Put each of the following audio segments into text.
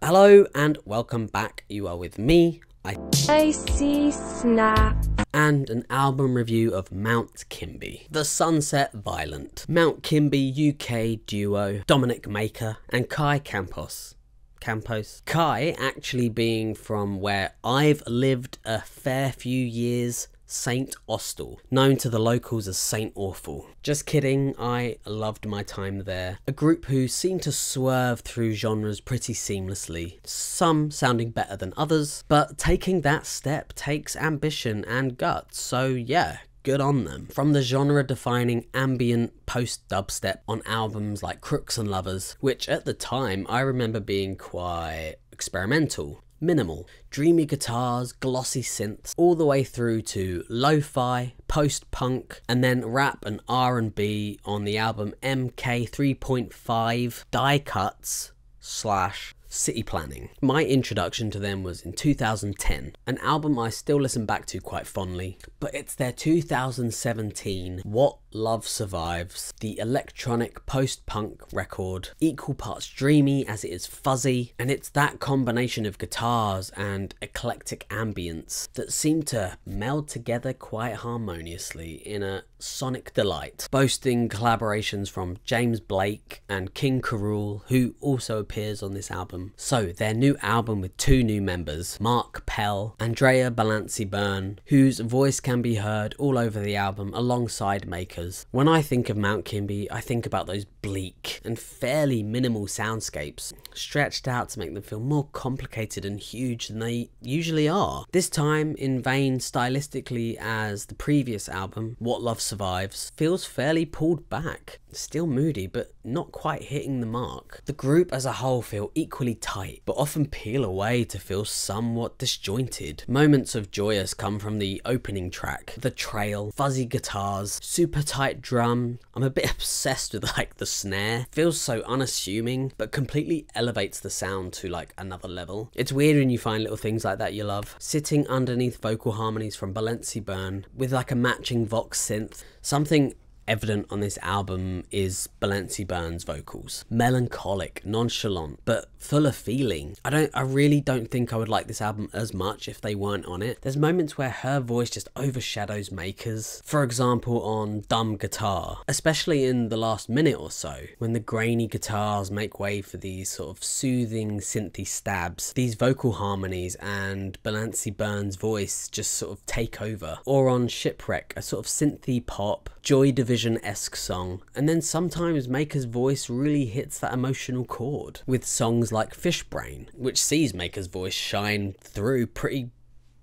Hello and welcome back. You are with me, I see snap. and an album review of Mount Kimbie, the Sunset Voilent. Mount Kimbie UK duo Dominic Maker and Kai Campos. Kai actually being from where I've lived a fair few years, St Austell, known to the locals as St Awful. Just kidding, I loved my time there. A group who seem to swerve through genres pretty seamlessly, some sounding better than others, but taking that step takes ambition and guts, so yeah, good on them. From the genre-defining ambient post-dubstep on albums like Crooks and Lovers, which at the time I remember being quite experimental, minimal, dreamy guitars, glossy synths, all the way through to lo-fi, post-punk, and then rap and R&B on the album MK 3.5 Die Cuts / City Planning. My introduction to them was in 2010, an album I still listen back to quite fondly, but it's their 2017 What Love Survives, the electronic post-punk record, equal parts dreamy as it is fuzzy, and it's that combination of guitars and eclectic ambience that seem to meld together quite harmoniously in a sonic delight, boasting collaborations from James Blake and King Krule, who also appears on this album. So their new album with two new members, Mark Pell, Andrea Balancy-Byrne, whose voice can be heard all over the album alongside Makers. When I think of Mount Kimbie, I think about those bleak and fairly minimal soundscapes, stretched out to make them feel more complicated and huge than they usually are. This time, in vain stylistically as the previous album, What Love Survives, feels fairly pulled back. Still moody, but not quite hitting the mark. The group as a whole feel equally tight, but often peel away to feel somewhat disjointed. Moments of joyous come from the opening track, the trail, fuzzy guitars, super tight drum. I'm a bit obsessed with like the snare. Feels so unassuming, but completely elevates the sound to like another level. It's weird when you find little things like that you love. Sitting underneath vocal harmonies from Balancy-Byrne with like a matching Vox synth. Something evident on this album is Balancy-Byrne's vocals. Melancholic, nonchalant, but full of feeling. I really don't think I would like this album as much if they weren't on it. There's moments where her voice just overshadows Makers. For example, on Dumb Guitar, especially in the last minute or so, when the grainy guitars make way for these sort of soothing synthy stabs, these vocal harmonies and Balancy-Byrne's voice just sort of take over. Or on Shipwreck, a sort of synthy pop, Joy Division-esque song, and then sometimes Maker's voice really hits that emotional chord with songs like Fishbrain, which sees Maker's voice shine through pretty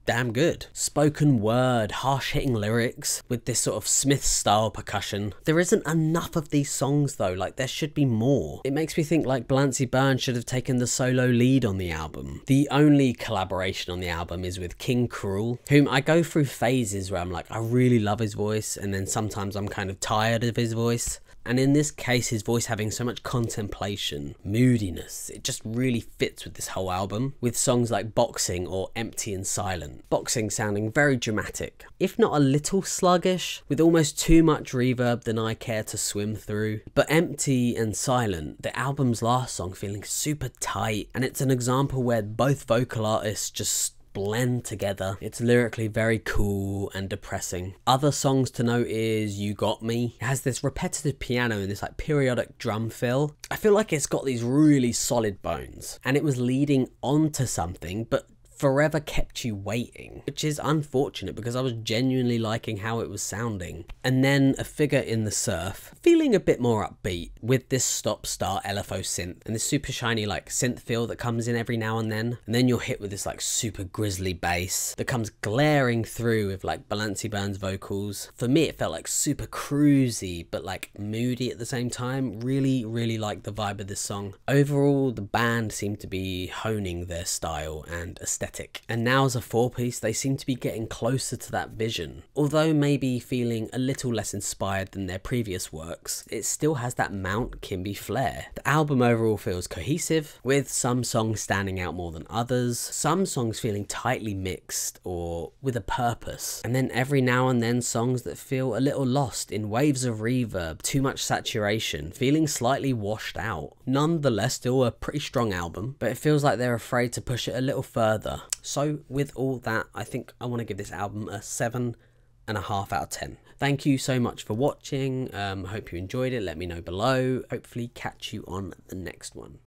damn good. Spoken word, harsh hitting lyrics with this sort of Smith style percussion. There isn't enough of these songs though, like there should be more. It makes me think like Balancy-Byrne should have taken the solo lead on the album. The only collaboration on the album is with King Krule, whom I go through phases where I'm like, I really love his voice, and then sometimes I'm kind of tired of his voice. And in this case, his voice having so much contemplation, moodiness, it just really fits with this whole album, with songs like Boxing or Empty and Silent. Boxing sounding very dramatic, if not a little sluggish, with almost too much reverb than I care to swim through. But Empty and Silent, the album's last song, feeling super tight, and it's an example where both vocal artists just blend together. It's lyrically very cool and depressing. Other songs to note is You Got Me. It has this repetitive piano and this like periodic drum fill. I feel like it's got these really solid bones, and it was leading on to something, but forever kept you waiting, which is unfortunate because I was genuinely liking how it was sounding. And then A Figure in the Surf, feeling a bit more upbeat with this stop-start LFO synth and this super shiny like synth feel that comes in every now and then you're hit with this like super grisly bass that comes glaring through with like Balancy-Byrne's vocals. For me it felt like super cruisy but like moody at the same time. Really like the vibe of this song. Overall the band seemed to be honing their style and aesthetic aesthetic. And now as a 4-piece, they seem to be getting closer to that vision. Although maybe feeling a little less inspired than their previous works, it still has that Mooount Kimbie flair. The album overall feels cohesive, with some songs standing out more than others, some songs feeling tightly mixed or with a purpose, and then every now and then songs that feel a little lost in waves of reverb, too much saturation, feeling slightly washed out. Nonetheless, still a pretty strong album, but it feels like they're afraid to push it a little further. So with all that, I think I want to give this album a 7.5 out of 10. Thank you so much for watching. Hope you enjoyed it. Let me know below. Hopefully catch you on the next one.